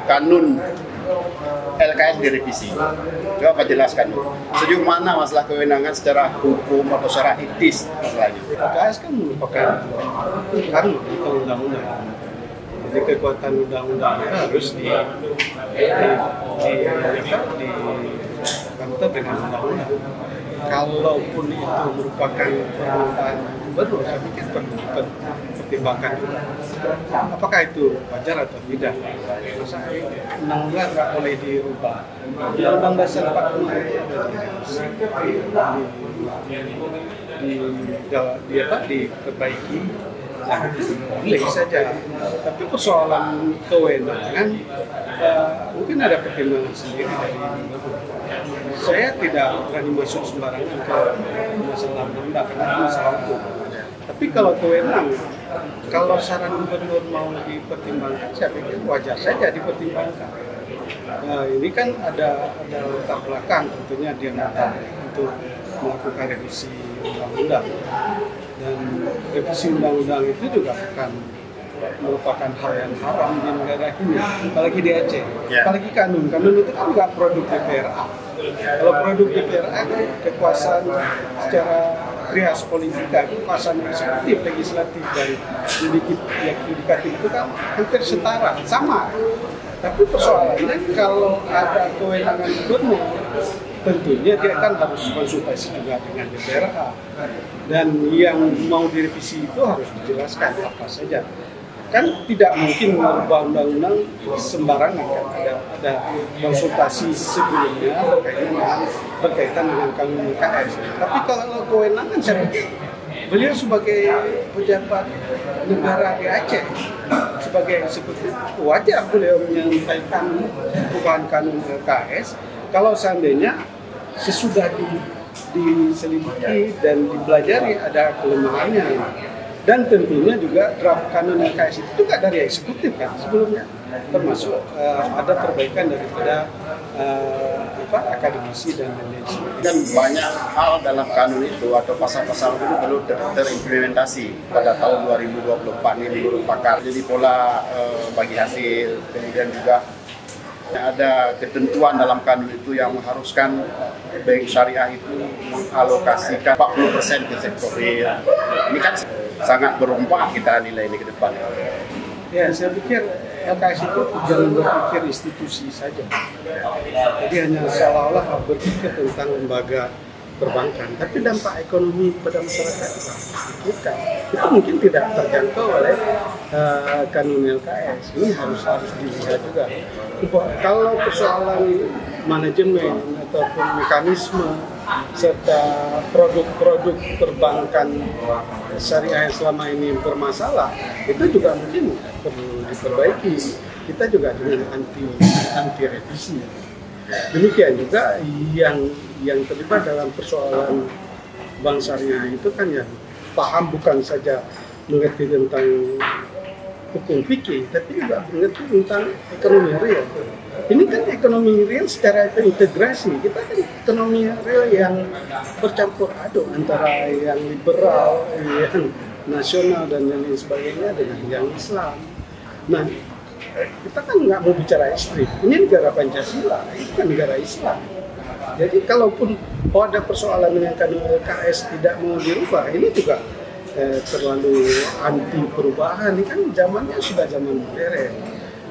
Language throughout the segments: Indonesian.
kanun LKS direvisi. Coba Pak jelaskan sejauh mana masalah kewenangan secara hukum atau secara etis masalahnya. LKS kan merupakan kanun atau undang-undang. Jadi kekuatan undang-undangnya harus dikantor dengan undang-undang. Kalaupun itu merupakan permintaan gubernur, saya pikir perlu dipertimbangkan juga. Apakah itu wajar atau tidak? Masa undang-undang nggak boleh dirubah. Undang-undang dasar 45 diperbaiki. Nah, boleh saja. Tapi persoalan kewenangan mungkin ada pertimbangan sendiri dari gubernur. Saya tidak berani masuk sembarangan ke masalah undang karena itu masalah hukum. Tapi kalau kewenangan, kalau saran gubernur mau dipertimbangkan, saya pikir wajar saja dipertimbangkan. Ini kan ada latar belakang, tentunya dia minta untuk melakukan revisi undang-undang. Dan revisi undang-undang itu juga bukan merupakan hal yang haram di negara ini, apalagi di Aceh. Apalagi kanun itu kan nggak produk DPRA. Kalau produk DPRA kan kekuasaan secara trias politika, kekuasaan eksekutif, legislatif, dan yudikatif itu kan hampir setara, sama. Tapi persoalannya kalau ada kewenangan gubernur, tentunya dia kan harus konsultasi juga dengan DPRA. Dan yang mau direvisi itu harus dijelaskan apa saja. Kan tidak mungkin merubah undang-undang sembarangan, kan ada konsultasi sebelumnya berkaitan dengan kanun LKS. Tapi kalau kewenangan, saya pikir beliau sebagai pejabat negara di Aceh, sebagai eksekutif, wajar beliau menyampaikan perubahan kanun LKS kalau seandainya sesudah diselidiki dan dipelajari ada kelemahannya. Dan tentunya juga draft kanun LKS itu juga dari eksekutif kan sebelumnya, termasuk ada perbaikan daripada akademisi dan lain-lain. Dan banyak hal dalam kanun itu atau pasal-pasal itu belum terimplementasi pada tahun 2024 ini menurut pakar. Jadi pola bagi hasil, kemudian juga ada ketentuan dalam kanun itu yang mengharuskan bank syariah itu mengalokasikan 40% ke sektor real. Ini kan sangat berubah kita nilai ini ke depan. Ya, saya pikir LKS itu jangan berpikir institusi saja. Jadi hanya seolah-olah berpikir tentang lembaga perbankan, tapi dampak ekonomi pada masyarakat kita itu mungkin tidak terjangkau oleh kanun LKS. Ini harus dilihat juga. Kalau persoalan manajemen ataupun mekanisme serta produk-produk perbankan syariah yang selama ini bermasalah, itu juga mungkin perlu diperbaiki. Kita juga dengan anti revisi. Demikian juga yang terlibat dalam persoalan bank syariah itu kan yang paham bukan saja mengerti tentang hukum fikih, tapi juga mengerti tentang ekonomi real. Ini kan ekonomi real secara integrasi. Kita kan ekonomi real yang bercampur aduk antara yang liberal, yang nasional dan yang lain sebagainya dengan yang Islam. Nah, kita kan nggak mau bicara ekstrim. Ini negara Pancasila, itu kan negara Islam. Jadi kalaupun ada persoalan dengan kanun LKS tidak mau dirubah, ini juga terlalu anti perubahan. Ini kan zamannya sudah zaman modern.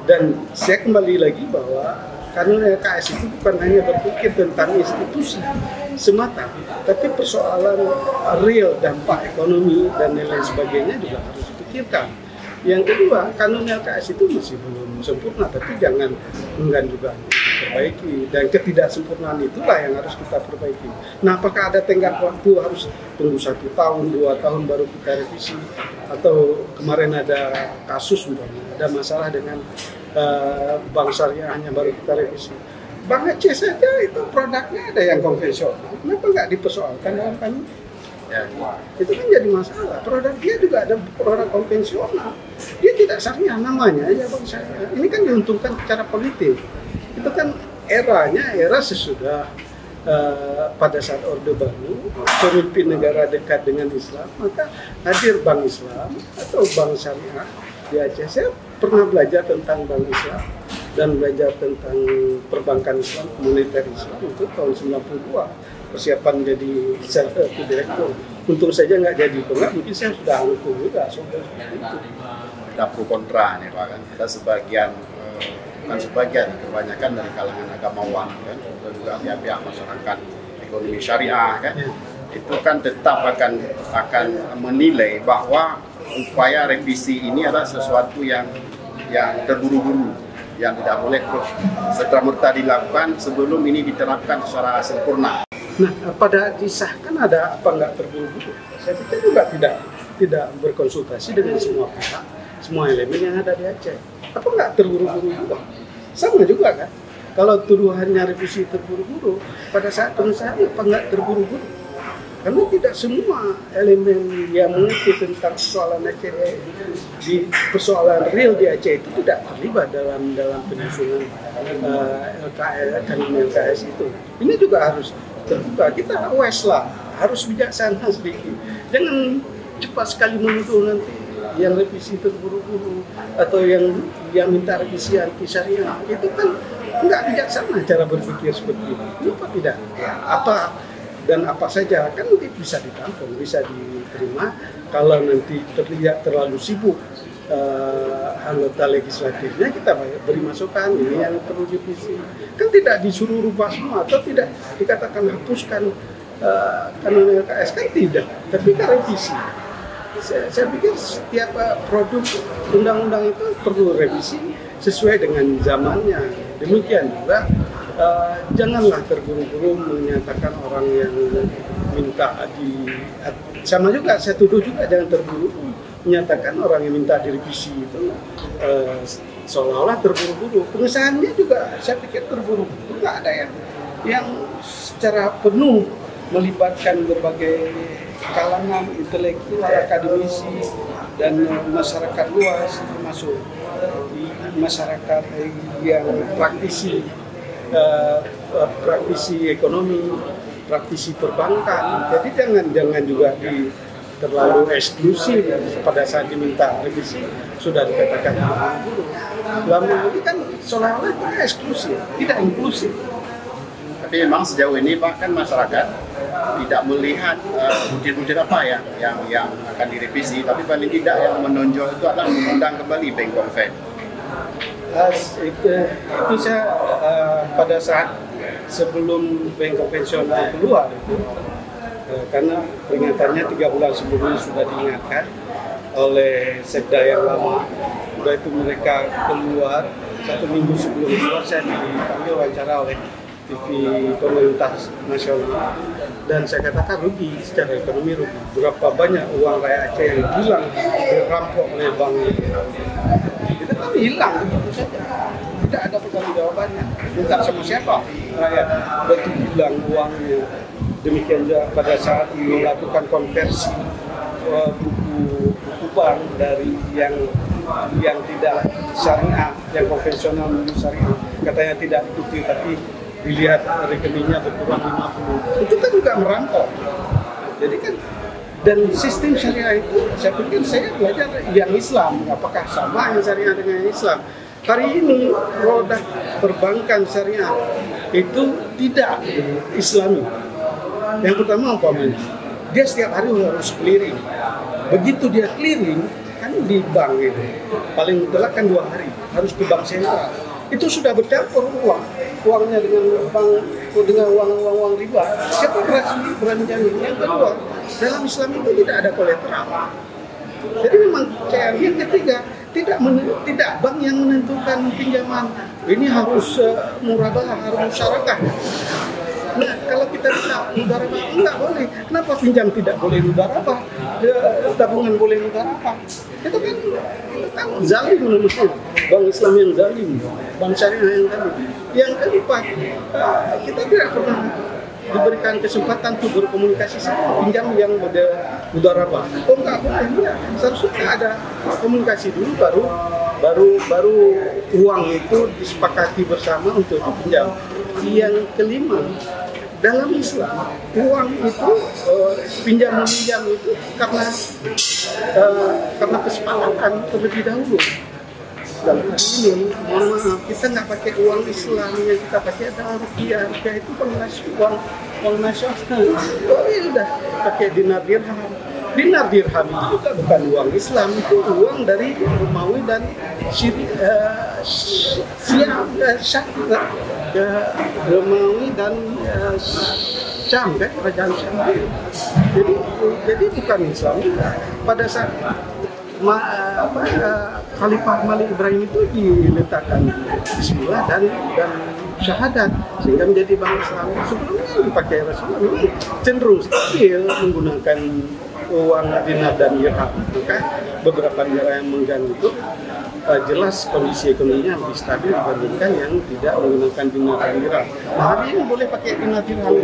Dan saya kembali lagi bahwa kanun LKS itu bukan hanya berpikir tentang institusi semata, tapi persoalan real, dampak ekonomi dan lain sebagainya juga harus dipikirkan. Yang kedua, kanun LKS itu masih belum sempurna, tapi jangan enggan juga diperbaiki. Dan ketidaksempurnaan itulah yang harus kita perbaiki. Nah, apakah ada tenggat waktu harus tunggu 1 tahun, 2 tahun baru kita revisi? Atau kemarin ada kasus umpamanya, ada masalah dengan bank syariahnya baru kita revisi. Bank Aceh saja itu produknya ada yang konvensional. Kenapa nggak dipersoalkan dalam kanun? Ya, itu kan jadi masalah. Produk dia juga ada produk konvensional. Dia tidak syariah namanya aja bang syariah. Ini kan diuntungkan secara politik. Itu kan era sesudah pada saat Orde Baru, pemimpin negara dekat dengan Islam, maka hadir bank Islam atau bank syariah di Aceh. Saya pernah belajar tentang bank Islam. dan belajar tentang perbankan Islam, moneter Islam itu tahun 92, persiapan jadi satu direktur. Untung saja nggak jadi, karena mungkin saya sudah hukum juga soal itu. Ada pro kontra nih Pak kan, ada sebagian bukan sebagian, kebanyakan dari kalangan agamawan kan, dan juga pihak masyarakat ekonomi syariah kan, itu kan tetap akan menilai bahwa upaya revisi ini adalah sesuatu yang terburu-buru, yang tidak boleh terus serta-merta dilakukan sebelum ini diterapkan secara sempurna. Nah, pada disahkan ada apa nggak terburu-buru? Saya pikir juga tidak berkonsultasi dengan semua pihak, semua elemen yang ada di Aceh. Apa nggak terburu-buru juga? Sama juga kan? Kalau tuduhannya revisi terburu-buru, pada saat pengesahan apa nggak terburu-buru? Karena tidak semua elemen yang mengerti tentang persoalan Aceh di persoalan real di Aceh itu tidak terlibat dalam penyusunan LKS itu. Ini juga harus terbuka. Kita awes lah, harus bijaksana sedikit. Jangan cepat sekali menuduh nanti yang revisi terburu-buru atau yang minta revisi anti syariah. Itu kan nggak bijaksana cara berpikir seperti itu. Kenapa tidak? Ya, apa saja kan nanti bisa ditampung, bisa diterima. Kalau nanti terlihat terlalu sibuk anggota legislatifnya, kita beri masukan ini yang perlu direvisi. Kan tidak disuruh rubah semua atau tidak dikatakan hapuskan kanun LKS, kan tidak, tapi kan revisi. Saya pikir setiap produk undang-undang itu perlu revisi sesuai dengan zamannya. Demikian juga janganlah terburu-buru menyatakan orang yang minta sama juga saya tuduh juga jangan terburu-buru menyatakan orang yang minta direvisi itu seolah-olah terburu-buru. Pengesahannya juga saya pikir terburu-buru, nggak ada yang secara penuh melibatkan berbagai kalangan intelektual, akademisi dan masyarakat luas, termasuk masyarakat yang praktisi ekonomi, praktisi perbankan. Jadi jangan juga terlalu eksklusif pada saat diminta revisi sudah dikatakan buru-buru. Lama ini kan seolah-olah kita eksklusif, tidak inklusif. Tapi memang sejauh ini Pak kan masyarakat tidak melihat butir-butir apa yang akan direvisi, tapi paling tidak yang menonjol itu adalah mengundang kembali Bank Conven. Itu saya pada saat sebelum bank konvensional keluar itu, karena peringatannya 3 bulan sebelumnya sudah diingatkan oleh sekda yang lama. Sudah itu mereka keluar 1 minggu sebelum keluar, saya dipanggil wawancara oleh TV komunitas nasional dan saya katakan rugi, secara ekonomi rugi. Berapa banyak uang rakyat Aceh yang hilang dirampok oleh bank itu kan hilang begitu saja, tidak ada pertanggungjawabannya. Minta sama siapa rakyat? Betul hilang uangnya. Demikian juga pada saat melakukan konversi buku bank dari yang tidak syariah, yang konvensional menuju syariah, katanya tidak ikuti, tapi dilihat rekeningnya berkurang 50, itu kan juga merampok. Jadi kan, dan sistem syariah itu saya pikir saya belajar yang Islam, apakah sama yang syariah dengan yang Islam. Hari ini produk perbankan syariah itu tidak Islami. Yang pertama umpamanya, dia setiap hari harus clearing. Begitu dia clearing, kan di bank itu paling telat kan 2 hari harus ke bank sentral. Itu sudah bercampur uangnya dengan uang riba. Siapa berani jamin? Yang kedua, dalam Islam itu tidak ada kolateral. Jadi memang yang ketiga, tidak bank yang menentukan pinjaman. Ini harus murabah, harus musyarakah. Nah, kalau kita tidak mudarabah, enggak boleh. Kenapa pinjam tidak boleh mudarabah? Tabungan boleh mudarabah. Itu kan zalim menurutnya. Bank Islam yang zalim, bank syariah yang zalim. Yang keempat, kita tidak pernah diberikan kesempatan untuk berkomunikasi sama pinjam yang model mudarabah. Oh enggak boleh, ya. Seharusnya ada komunikasi dulu, baru uang itu disepakati bersama untuk dipinjam. Yang kelima, dalam Islam uang itu pinjam meminjam itu karena kesepakatan terlebih dahulu. dalam ini, mohon maaf, kita nggak pakai uang Islam, yang kita pakai adalah rupiah. Rupiah itu uang nasional. Oh ya udah pakai dinar dirham. Dinar dirham itu juga bukan uang Islam, itu uang dari Romawi dan Romawi dan Syam, kan, kerajaan Syam. Jadi bukan Islam. Pada saat Khalifah Malik Ibrahim itu diletakkan Bismillah dan syahadat sehingga menjadi bank Islam. Sebelumnya dipakai Rasulullah memang cenderung stabil menggunakan uang dinar dan dirham. Maka beberapa negara yang mengganggu itu jelas kondisi ekonominya lebih stabil dibandingkan yang tidak menggunakan dinar dan dirham. Nah, hari ini boleh pakai dinar dirham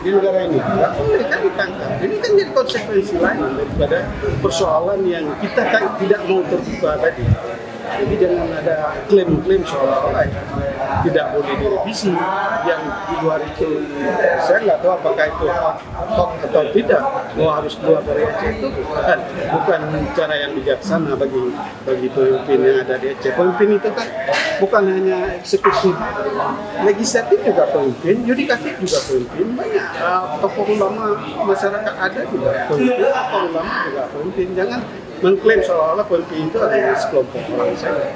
di negara ini. Nggak boleh kan ditangkap. Ini kan jadi konsekuensi lain daripada persoalan yang kita tidak mau terbuka tadi. Jadi jangan ada klaim-klaim seolah-olah tidak boleh direvisi. Yang di luar itu, saya nggak tahu apakah itu hak atau tidak. Harus keluar dari Aceh itu bukan cara yang bijaksana bagi pemimpin yang ada di Aceh. Pemimpin itu kan bukan hanya eksekutif, legislatif juga pemimpin, yudikatif juga pemimpin. Banyak tokoh ulama masyarakat ada juga pemimpin, tokoh ulama juga pemimpin. Jangan mengklaim seolah-olah pemimpin itu adalah sekelompok orang saja.